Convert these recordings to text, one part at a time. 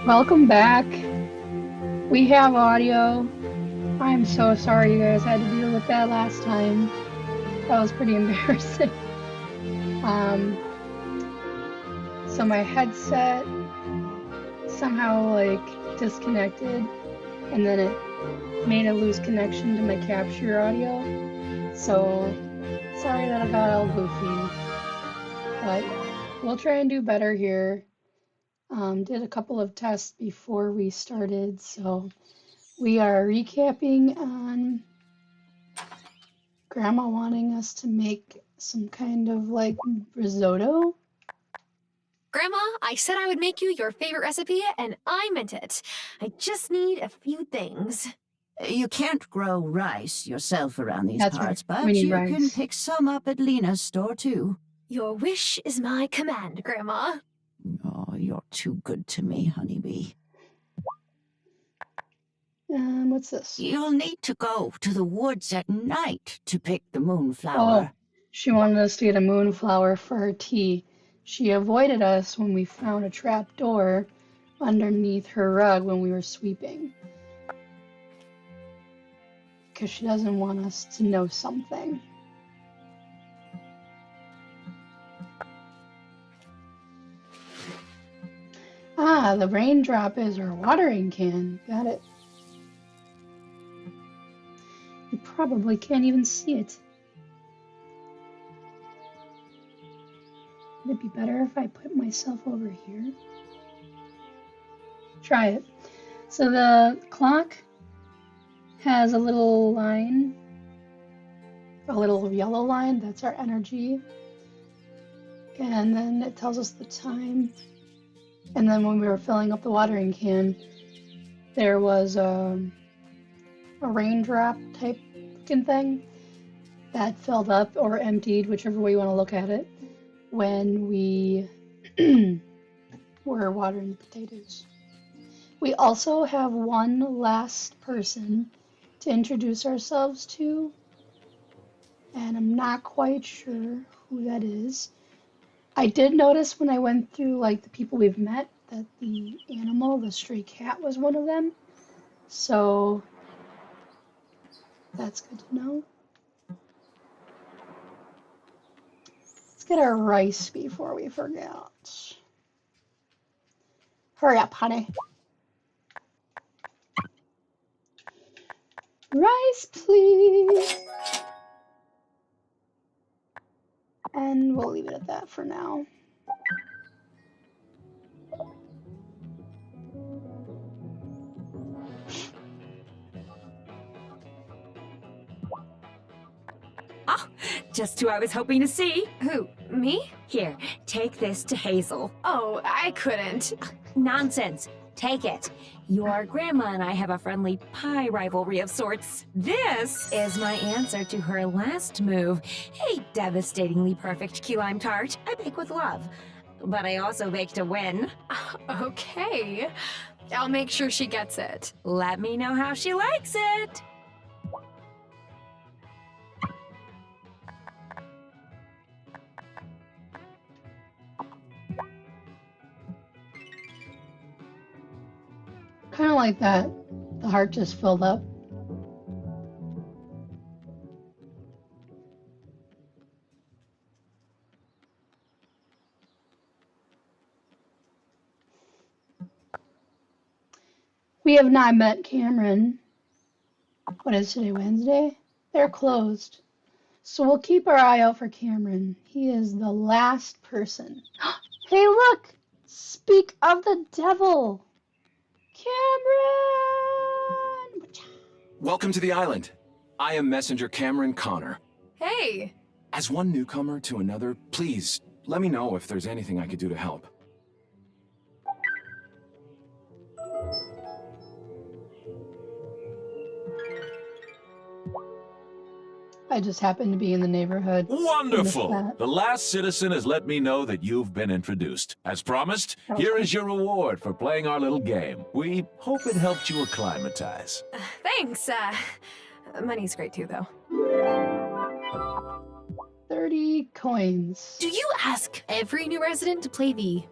Welcome back. We have audio. I'm so sorry you guys had to deal with that last time. That was pretty embarrassing. So my headset somehow disconnected and then it made a loose connection to my capture audio. So sorry that I got all goofy, but we'll try and do better here. Did a couple of tests before we started, so we are recapping on Grandma wanting us to make some kind of risotto. Grandma, I said I would make you your favorite recipe, and I meant it. I just need a few things. You can't grow rice yourself around these That's parts, right. We but need you can rice. pick some up at Lena's store, too. Your wish is my command, Grandma. Oh, you're too good to me, honeybee. What's this? You'll need to go to the woods at night to pick the moonflower. Oh, she wanted us to get a moonflower for her tea. She avoided us when we found a trap door underneath her rug when we were sweeping. Because she doesn't want us to know something. Ah, the raindrop is our watering can. Got it. You probably can't even see it. Would it be better if I put myself over here? Try it. So the clock has a little line, a little yellow line, that's our energy. And then it tells us the time. And then when we were filling up the watering can, there was a raindrop type looking thing that filled up or emptied, whichever way you want to look at it, when we were watering the potatoes. We also have one last person to introduce ourselves to, and I'm not quite sure who that is. I did notice when I went through the people we've met that the animal, the stray cat, was one of them. So that's good to know. Let's get our rice before we forget. Hurry up, honey. Rice, please. And we'll leave it at that for now. Oh, just who I was hoping to see. Who, me? Here, take this to Hazel. Oh, I couldn't. Nonsense. Take it. Your grandma and I have a friendly pie rivalry of sorts. This is my answer to her last move. A devastatingly perfect key lime tart I bake with love. But I also bake to win. Okay. I'll make sure she gets it. Let me know how she likes it. Kind of like that. The heart just filled up. We have not met Cameron. What is today, Wednesday? They're closed. So we'll keep our eye out for Cameron. He is the last person. Hey, look! Speak of the devil! Cameron! Welcome to the island. I am Messenger Cameron Connor. Hey. As one newcomer to another, please let me know if there's anything I could do to help. I just happened to be in the neighborhood. Wonderful! The last citizen has let me know that you've been introduced. As promised, here is your reward for playing our little game. We hope it helped you acclimatize. Thanks. Money's great too, though. 30 coins. Do you ask every new resident to play the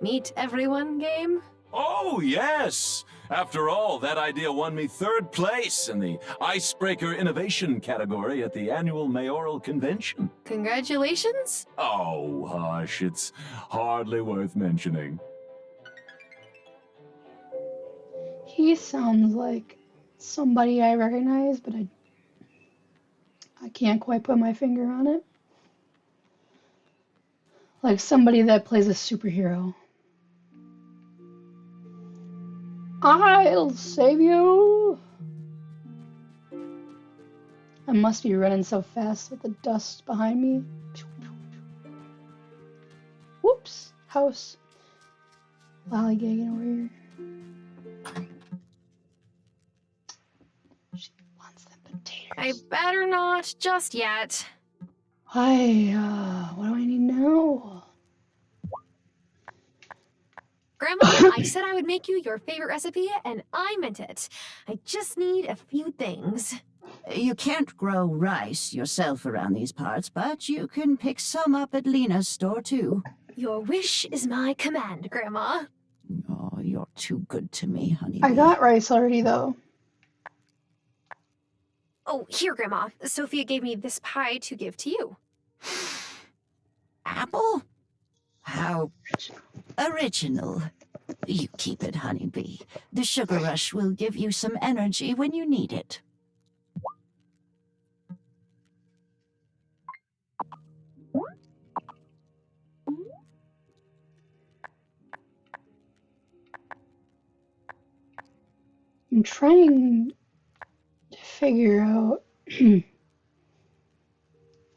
Meet Everyone game? Oh, yes! After all, that idea won me 3rd place in the Icebreaker Innovation category at the annual mayoral convention. Congratulations. Oh, hush, it's hardly worth mentioning. He sounds like somebody I recognize, but I can't quite put my finger on it. Like somebody that plays a superhero. I'll save you! I must be running so fast with the dust behind me. Whoops! House. Lollygagging over here. She wants them potatoes. I better not just yet. What do I need now? Grandma, I said I would make you your favorite recipe, and I meant it. I just need a few things. You can't grow rice yourself around these parts, but you can pick some up at Lena's store, too. Your wish is my command, Grandma. Oh, you're too good to me, honey. I got rice already, though. Oh, here, Grandma. Sophia gave me this pie to give to you. Apple? How original. You keep it, honeybee. The sugar rush will give you some energy when you need it. I'm trying to figure out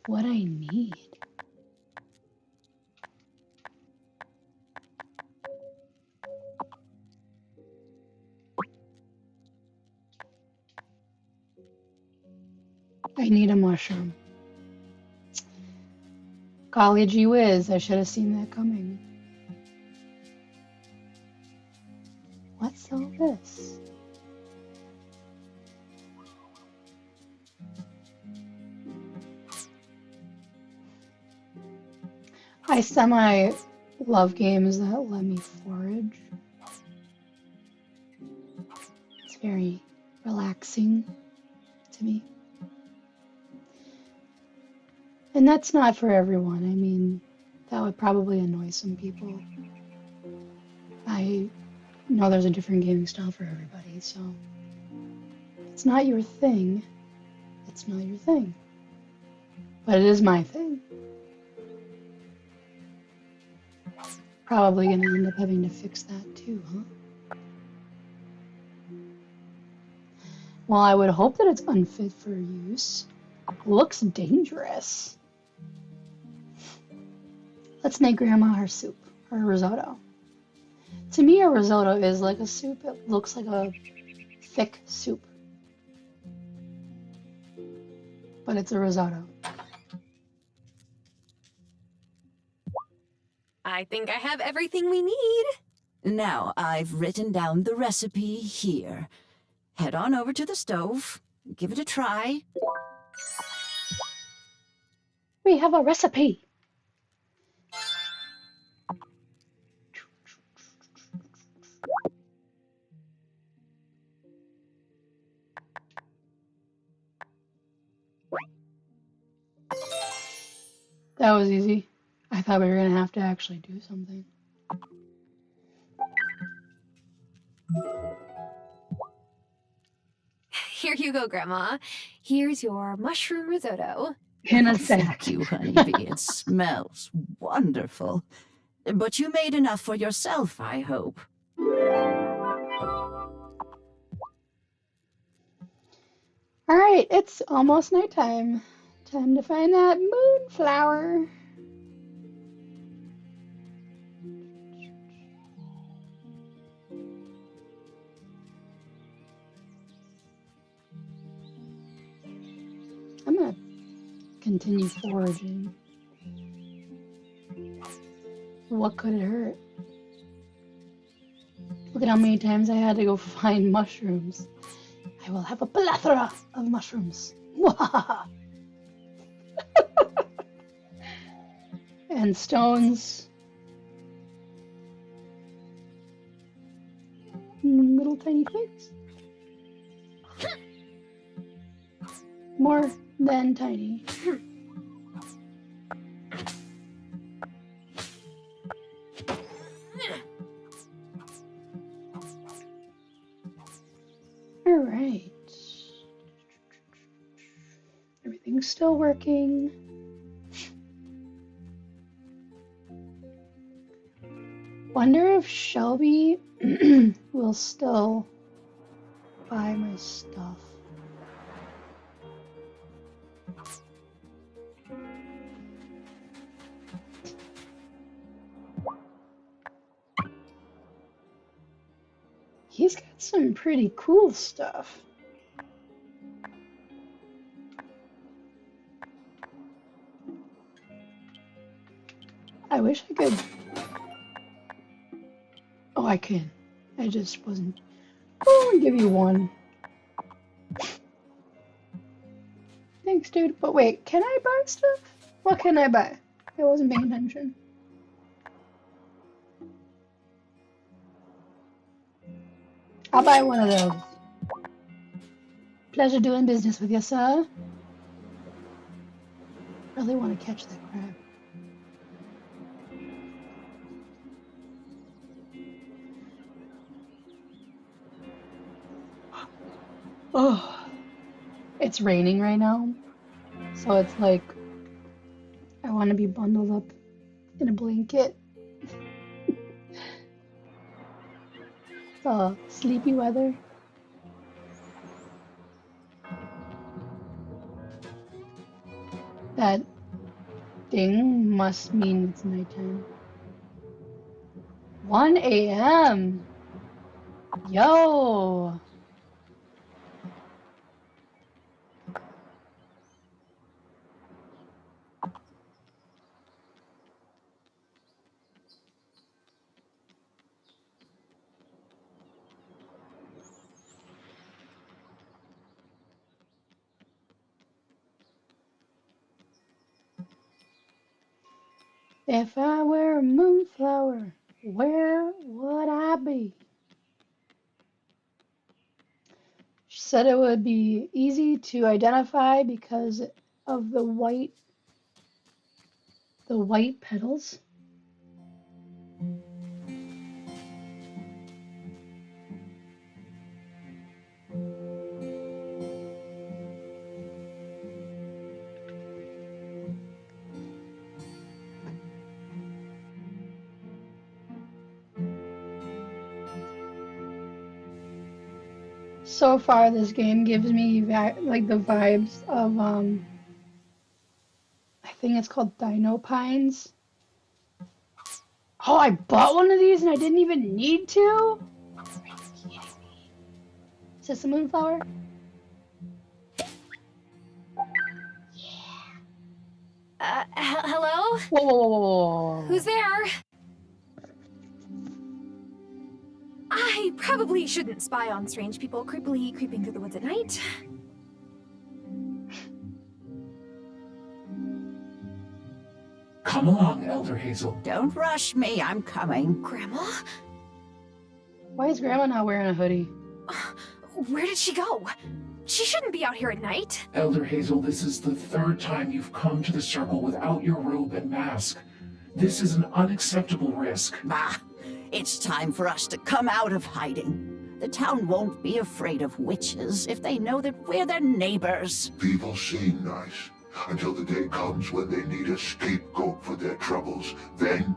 what I need. I need a mushroom. Golly gee whiz, I should have seen that coming. What's all this? I semi love games that let me forage. It's very relaxing to me. And that's not for everyone. I mean, that would probably annoy some people. I know there's a different gaming style for everybody, so if it's not your thing, it's not your thing. But it is my thing. Probably gonna end up having to fix that too, huh? Well, I would hope that it's unfit for use. Looks dangerous. Let's make Grandma her soup, or risotto. To me, a risotto is like a soup. It looks like a thick soup. But it's a risotto. I think I have everything we need. Now, I've written down the recipe here. Head on over to the stove. Give it a try. We have a recipe. That was easy. I thought we were gonna have to actually do something. Here you go, Grandma. Here's your mushroom risotto. In a sec. Thank you, honeybee. It smells wonderful. But you made enough for yourself, I hope. Alright, it's almost nighttime. Time to find that moonflower. I'm gonna continue foraging. What could it hurt? Look at how many times I had to go find mushrooms. I will have a plethora of mushrooms. And stones. little tiny twigs. More than tiny. Alright. Everything's still working. Wonder if Shelby will still buy my stuff. He's got some pretty cool stuff. I wish I could. Oh, I can. I just wasn't. Oh, I'll give you one. Thanks, dude. But wait, can I buy stuff? What can I buy? I wasn't paying attention. I'll buy one of those. Pleasure doing business with you, sir. Really want to catch that crab. Oh, it's raining right now, so it's like I want to be bundled up in a blanket. Sleepy weather. That thing must mean it's nighttime. 1 a.m. Yo. If I were a moonflower, where would I be? She said it would be easy to identify because of the white petals. So far, this game gives me like the vibes of I think it's called Dino Pines. Oh, I bought one of these and I didn't even need to? Are you kidding me? Is this a moonflower? Hello? Whoa, whoa, whoa, whoa, whoa. Who's there? I probably shouldn't spy on strange people creepily creeping through the woods at night. Come along, Elder Hazel. Don't rush me, I'm coming. Grandma? Why is Grandma not wearing a hoodie? Where did she go? She shouldn't be out here at night. Elder Hazel, this is the third time you've come to the circle without your robe and mask. This is an unacceptable risk. Bah! It's time for us to come out of hiding. The town won't be afraid of witches if they know that we're their neighbors. People seem nice, until the day comes when they need a scapegoat for their troubles. Then,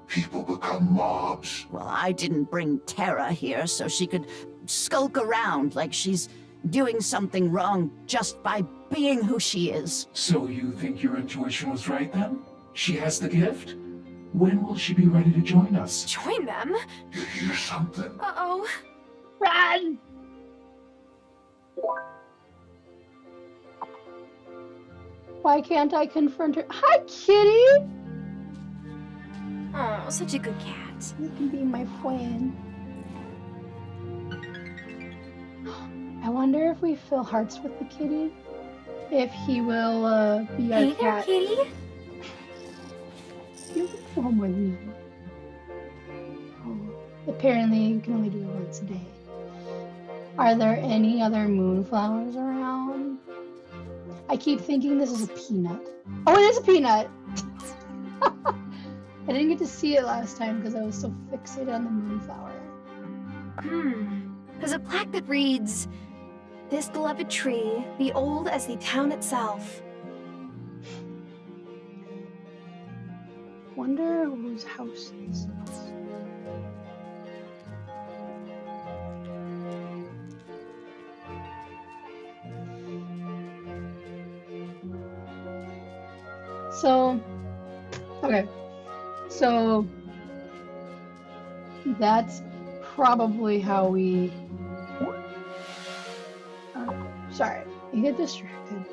people become mobs. Well, I didn't bring Tara here so she could skulk around like she's doing something wrong just by being who she is. So you think your intuition was right then? She has the gift? When will she be ready to join us? Join them? You hear something? Uh-oh. Run! Why can't I confront her? Hi, kitty! Oh, such a good cat. You can be my friend. I wonder if we fill hearts with the kitty. If he will be our Hey there, cat. kitty. You can come with me. Oh. Apparently, you can only do it once a day. Are there any other moonflowers around? I keep thinking this is a peanut. Oh, it is a peanut! I didn't get to see it last time because I was so fixated on the moonflower. There's a plaque that reads, "This beloved tree, be old as the town itself." Wonder whose house this is. So, okay. So, that's probably how we... sorry, I get distracted.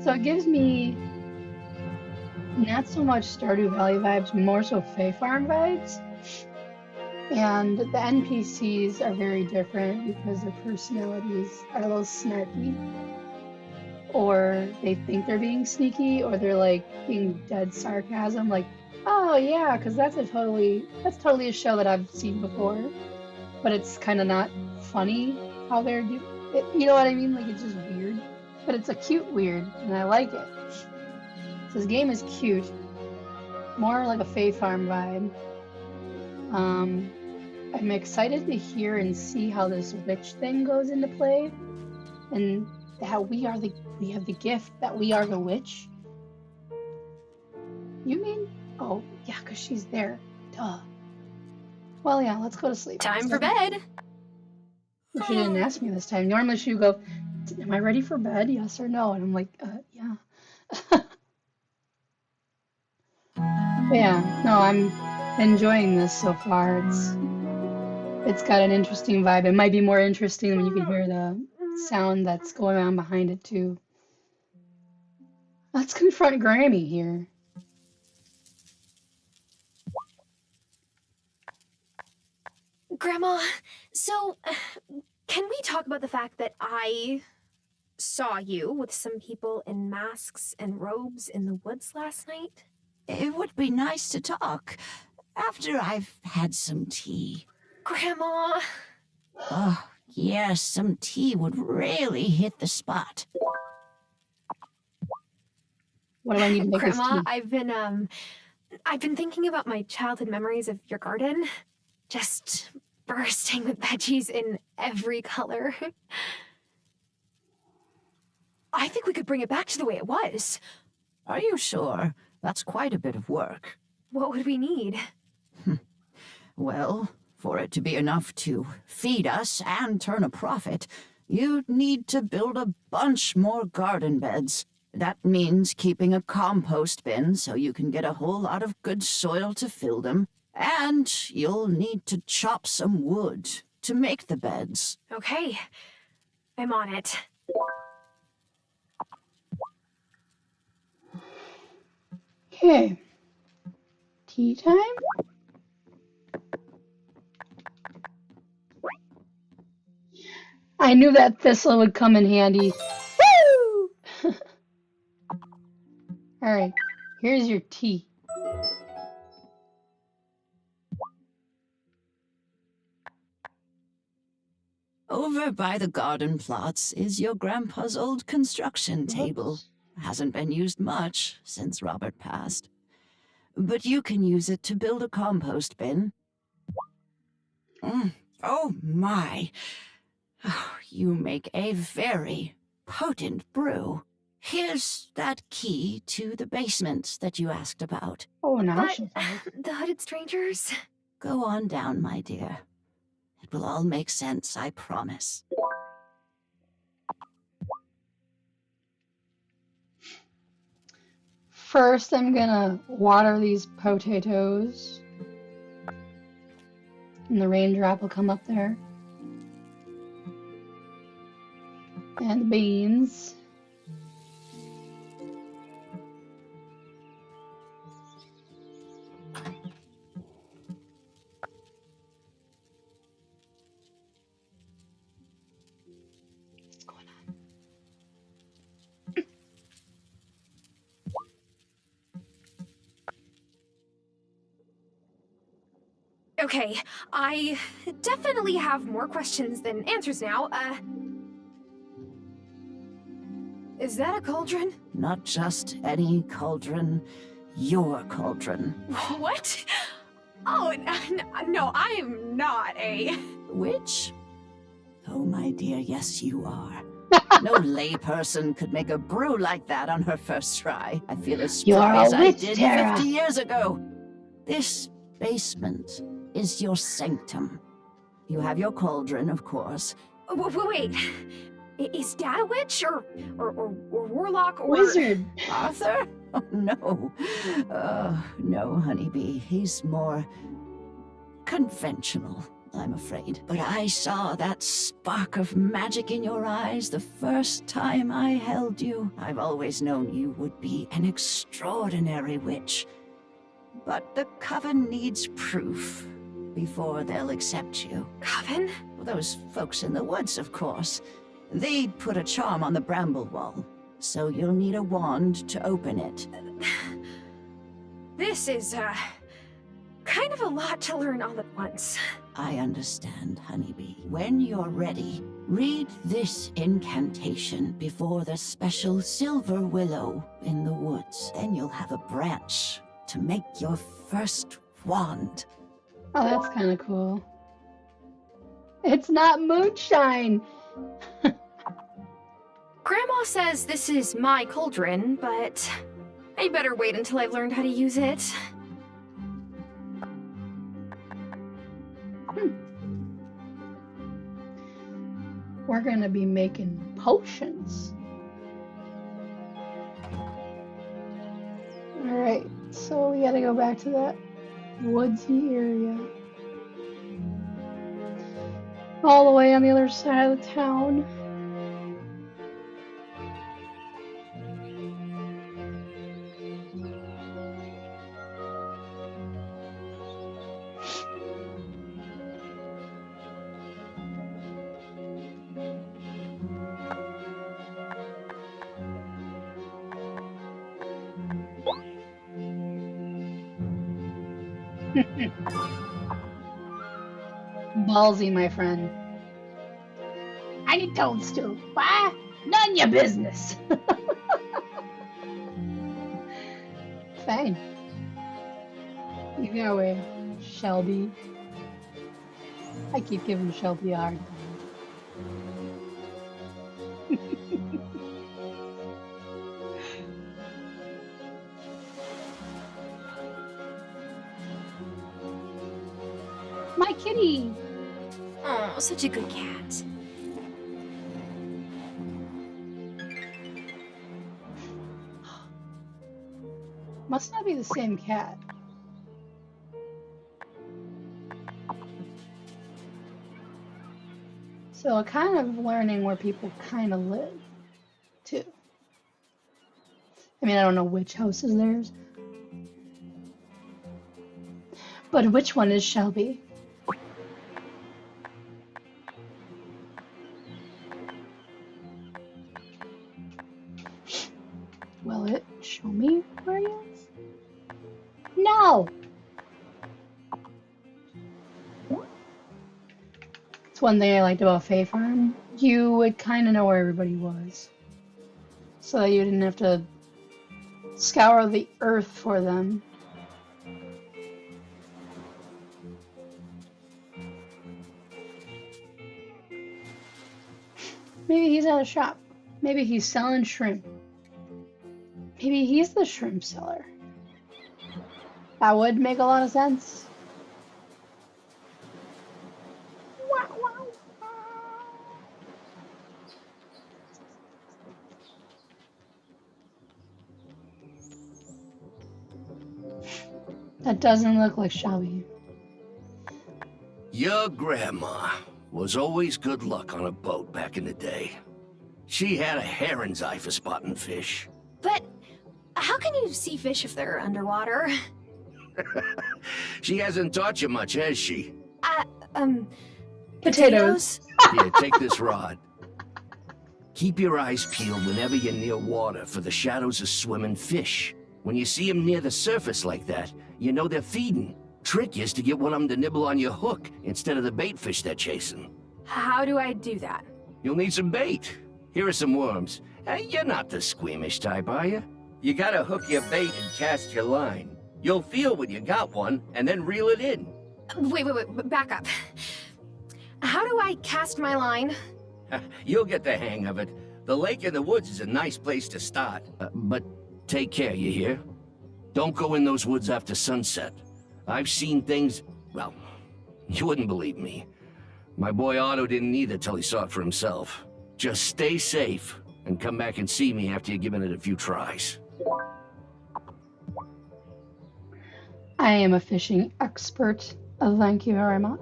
So it gives me not so much Stardew Valley vibes, more so Fae Farm vibes. And the NPCs are very different because their personalities are a little snarky. Or they think they're being sneaky, or they're like being dead sarcasm, like, oh yeah, because that's totally a show that I've seen before. But it's kind of not funny how they're doing it. You know what I mean? Like, it's just weird. But it's a cute weird, and I like it. So this game is cute. More like a Fae Farm vibe. I'm excited to hear and see how this witch thing goes into play. And how we have the gift that we are the witch. You mean? Oh, yeah, because she's there. Duh. Well, yeah, let's go to sleep. Time for bed. She didn't ask me this time. Normally she would go, am I ready for bed? Yes or no? And I'm like, yeah. But yeah, no, I'm enjoying this so far. It's got an interesting vibe. It might be more interesting when you can hear the sound that's going on behind it too. Let's confront Grammy here. Grandma, so can we talk about the fact that I saw you with some people in masks and robes in the woods last night? It would be nice to talk after I've had some tea. Grandma! Oh, yes, some tea would really hit the spot. What do I need to make Grandma, this tea? I've been thinking about my childhood memories of your garden. Just bursting with veggies in every color. I think we could bring it back to the way it was. Are you sure? That's quite a bit of work. What would we need? Well, for it to be enough to feed us and turn a profit, you'd need to build a bunch more garden beds. That means keeping a compost bin so you can get a whole lot of good soil to fill them. And you'll need to chop some wood to make the beds. Okay, I'm on it. Okay. Tea time? I knew that thistle would come in handy. Woo! Alright, here's your tea. Over by the garden plots is your grandpa's old construction table. Hasn't been used much since Robert passed. But you can use it to build a compost bin. Oh my! Oh, you make a very potent brew. Here's that key to the basement that you asked about. Oh, now But she's the hooded strangers? Go on down, my dear. It will all make sense, I promise. First, I'm gonna water these potatoes. And the raindrop will come up there. And the beans. What's going on? Okay, I definitely have more questions than answers now. Is that a cauldron? Not just any cauldron, your cauldron. What? Oh, no, I am not a... Witch? Oh, my dear, yes, you are. No layperson could make a brew like that on her first try. I feel as You are strong a as I witch, did Tara. 50 years ago. This basement is your sanctum. You have your cauldron, of course. Wait, is Dad a witch, or warlock, or... Wizard. Arthur? Oh, no. No, honeybee. He's more conventional, I'm afraid. But I saw that spark of magic in your eyes the first time I held you. I've always known you would be an extraordinary witch. But the Coven needs proof before they'll accept you. Coven? Those folks in the woods, of course. They put a charm on the bramble wall, so you'll need a wand to open it. This is, kind of a lot to learn all at once. I understand, honeybee. When you're ready, read this incantation before the special silver willow in the woods. Then you'll have a branch to make your first wand. Oh, that's kind of cool. It's not moonshine. Grandma says this is my cauldron, but I better wait until I've learned how to use it. We're gonna be making potions. Alright, so we gotta go back to that woodsy area. All the way on the other side of the town. Ballsy, my friend. I need toadstool. Why? None your business. Fine. You go away, Shelby. I keep giving Shelby a hard time. My kitty! Oh, such a good cat. Must not be the same cat. So kind of learning where people kind of live, too. I mean, I don't know which house is theirs. But which one is Shelby? Will it show me where he is? No! It's one thing I liked about Fae Farm. You would kind of know where everybody was. So that you didn't have to scour the earth for them. Maybe he's at a shop. Maybe he's selling shrimp. Maybe he's the shrimp seller. That would make a lot of sense. Wow, wow, wow. That doesn't look like Shelby. Your grandma was always good luck on a boat back in the day. She had a heron's eye for spotting fish. But how can you see fish if they're underwater? She hasn't taught you much, has she? Potatoes. Here, take this rod. Keep your eyes peeled whenever you're near water for the shadows of swimming fish. When you see them near the surface like that, you know they're feeding. Trick is to get one of them to nibble on your hook instead of the bait fish they're chasing. How do I do that? You'll need some bait. Here are some worms. You're not the squeamish type, are you? You gotta hook your bait and cast your line. You'll feel when you got one, and then reel it in. Wait, back up. How do I cast my line? You'll get the hang of it. The lake in the woods is a nice place to start. But take care, you hear? Don't go in those woods after sunset. I've seen things, well, you wouldn't believe me. My boy Otto didn't either till he saw it for himself. Just stay safe, and come back and see me after you've given it a few tries. I am a fishing expert. Thank you very much.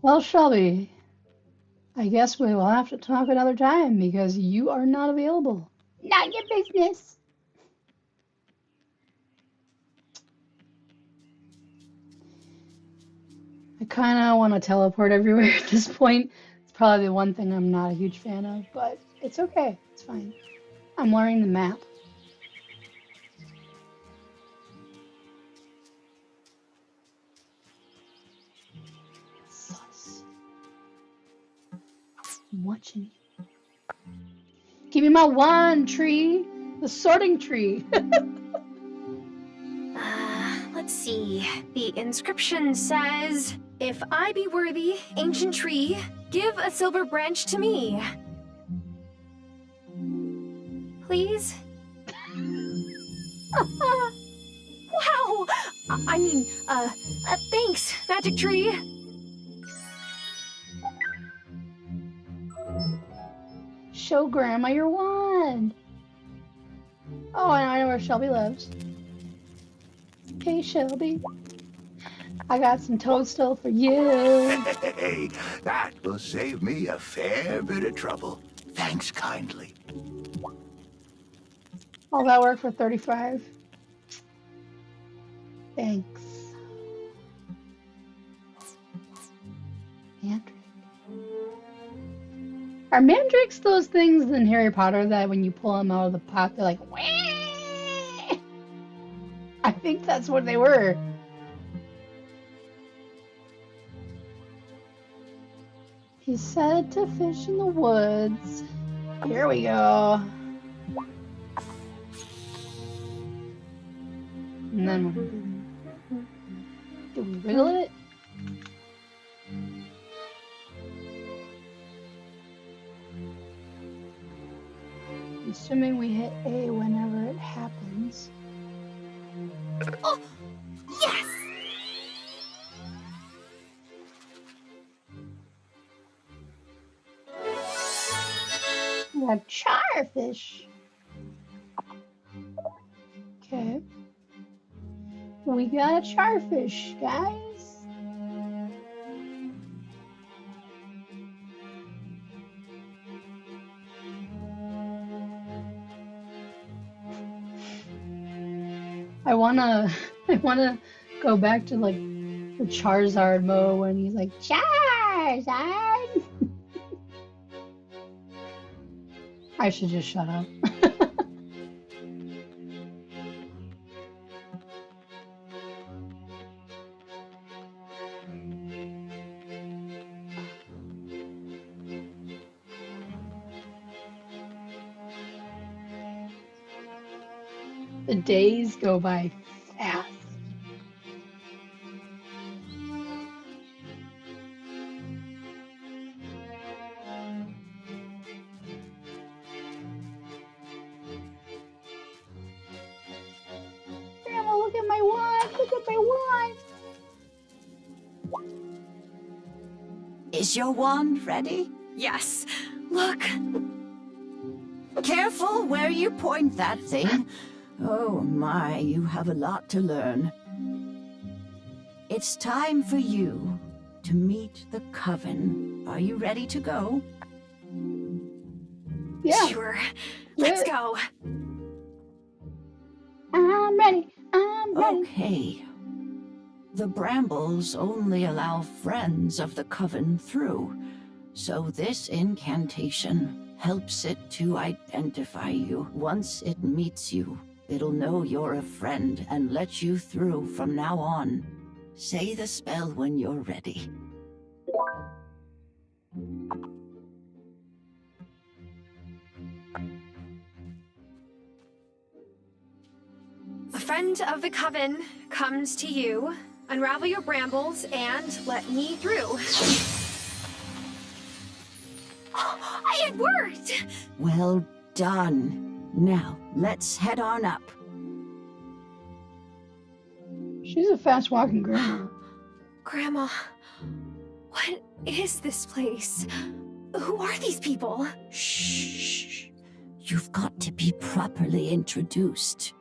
Well, Shelby, I guess we will have to talk another time because you are not available. Not your business. I kind of want to teleport everywhere at this point. It's probably the one thing I'm not a huge fan of, but it's okay. It's fine. I'm learning the map. Sus. I'm watching you. Give me my wand, tree. The sorting tree. Let's see. The inscription says, "If I be worthy, ancient tree, give a silver branch to me." Please? Wow! Thanks, magic tree. Show Grandma your wand. Oh, and I know where Shelby lives. Hey, Shelby. I got some toadstool for you. Hey, that will save me a fair bit of trouble. Thanks kindly. All that work for 35. Thanks. Mandrake. Are mandrakes those things in Harry Potter that when you pull them out of the pot, they're like, wah! I think that's what they were. He said to fish in the woods. Here we go. And then what do we wiggle it? Assuming we hit A whenever it happens. Oh, yes! A charfish. Okay. We got a charfish, guys. I wanna go back to like the Charizard mode when he's like Charizard. I should just shut up. The days go by fast. Grandma, look at my wand! Look at my wand! Is your wand ready? Yes. Look. Careful where you point that thing. Oh my, you have a lot to learn. It's time for you to meet the coven. Are you ready to go? Yeah. Sure. Let's go. I'm ready. I'm ready. Okay. The brambles only allow friends of the coven through, so this incantation helps it to identify you. Once it meets you, It'll know you're a friend and let you through from now on. Say the spell when you're ready. A friend of the coven comes to you. Unravel your brambles and let me through. It worked! Well done. Now, let's head on up. She's a fast-walking grandma. Grandma, what is this place? Who are these people? Shh. You've got to be properly introduced.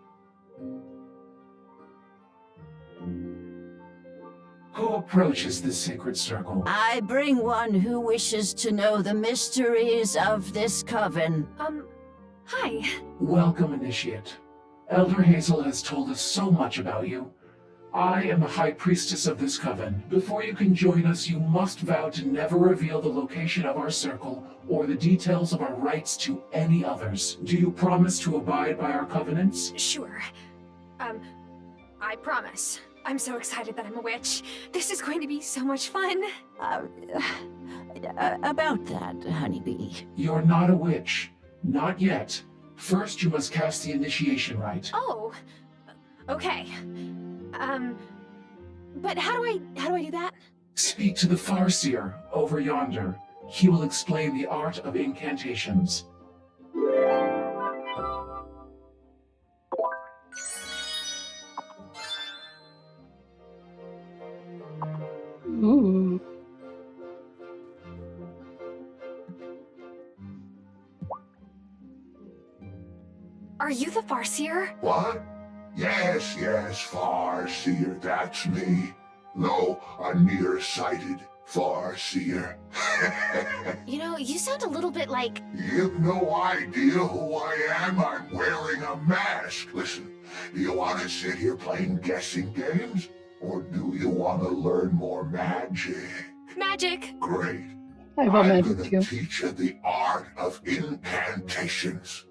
Who approaches this sacred circle? I bring one who wishes to know the mysteries of this coven. Hi. Welcome, Initiate. Elder Hazel has told us so much about you. I am the High Priestess of this coven. Before you can join us, you must vow to never reveal the location of our circle or the details of our rites to any others. Do you promise to abide by our covenants? Sure. I promise. I'm so excited that I'm a witch. This is going to be so much fun. About that, honeybee. You're not a witch. Not yet. First, you must cast the initiation rite. Oh. Okay. But how do I do that? Speak to the Farseer over yonder. He will explain the art of incantations. Ooh. Are you the Farseer? What? Yes, Farseer, that's me. Though a nearsighted Farseer. You know, you sound a little bit like... You've no idea who I am. I'm wearing a mask. Listen, do you want to sit here playing guessing games? Or do you want to learn more magic? magic. Great. I have a I'm magic gonna too. teach you the art of incantations.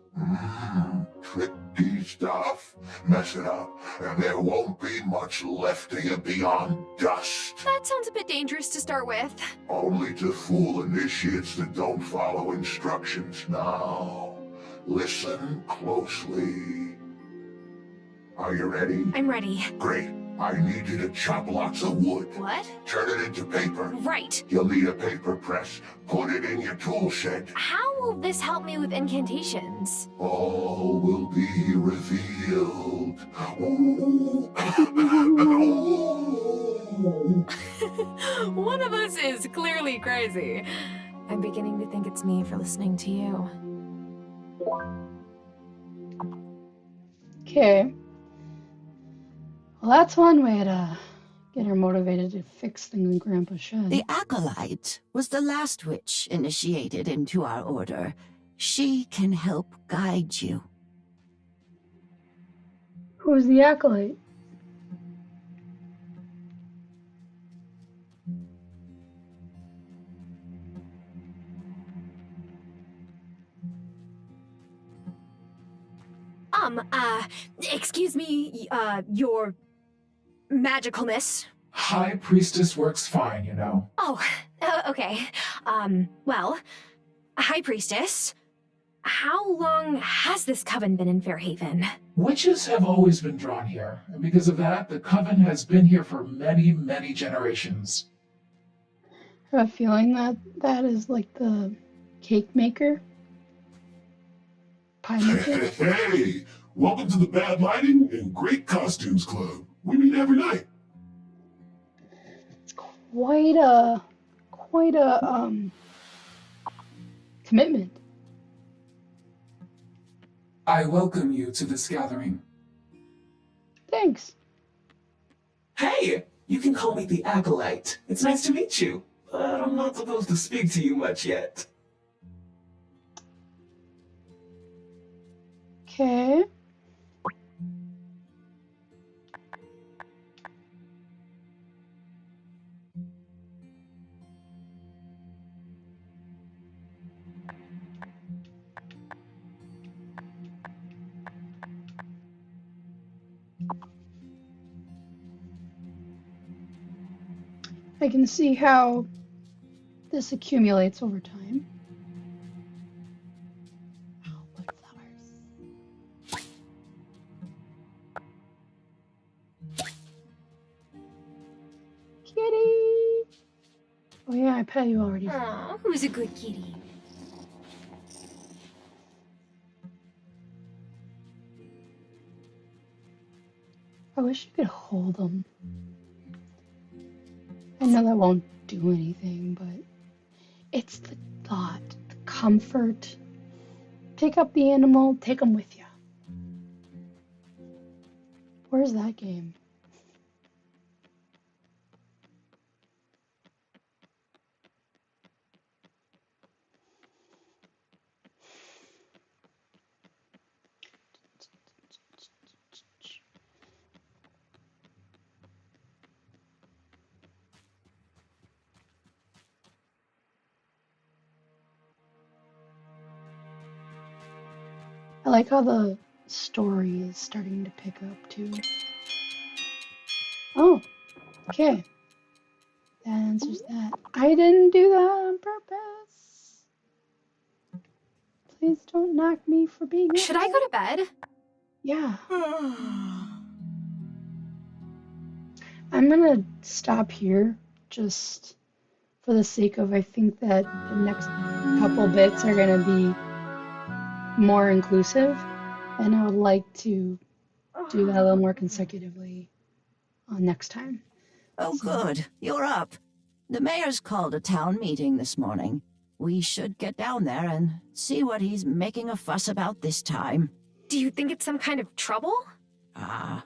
Tricky stuff. Mess it up, and there won't be much left of you beyond dust. That sounds a bit dangerous to start with. Only to fool initiates that don't follow instructions. Now, listen closely. Are you ready? I'm ready. Great. I need you to chop lots of wood. What? Turn it into paper. Right. You'll need a paper press. Put it in your tool shed. How will this help me with incantations? All will be revealed. Ooh. One of us is clearly crazy. I'm beginning to think it's me for listening to you. Okay. Well, that's one way to get her motivated to fix things in Grandpa's shed. The Acolyte was the last witch initiated into our order. She can help guide you. Who's the Acolyte? Excuse me, your magicalness. High Priestess works fine, you know. Oh, okay. Well, High Priestess, how long has this coven been in Fairhaven? Witches have always been drawn here, and because of that, the coven has been here for many, many generations. I have a feeling that is like the cake maker. Pie maker. Hey, welcome to the Bad Lighting and Great Costumes Club. We meet every night. It's quite a commitment. I welcome you to this gathering. Thanks. Hey, you can call me the Acolyte. It's nice to meet you, but I'm not supposed to speak to you much yet. Okay. I can see how this accumulates over time. Oh, wood flowers. Kitty! Oh yeah, I pet you already. Aw, who's a good kitty? I wish you could hold them. I know that won't do anything, but it's the thought, the comfort. Pick up the animal, take them with you. Where's that game? I like how the story is starting to pick up too. Oh, okay. That answers that. I didn't do that on purpose. Please don't knock me for being Should I go to bed? Yeah. I'm gonna stop here just for the sake of I think that the next couple bits are gonna be more inclusive, and I would like to do that a little more consecutively next time. Oh, good. You're up. The mayor's called a town meeting this morning. We should get down there and see what he's making a fuss about this time. Do you think it's some kind of trouble? I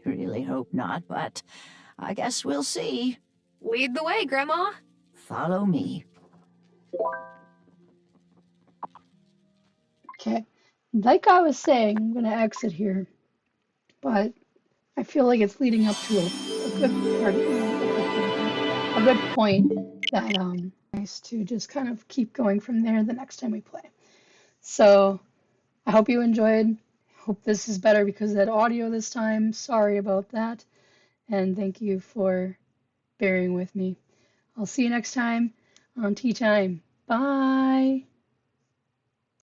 really hope not, but I guess we'll see. Lead the way, Grandma. Follow me. Okay. Like I was saying, I'm gonna exit here, but I feel like it's leading up to a good part, a good point that nice to just kind of keep going from there the next time we play. So I hope you enjoyed. Hope this is better because of that audio this time. Sorry about that. And thank you for bearing with me. I'll see you next time on Tea Time. Bye.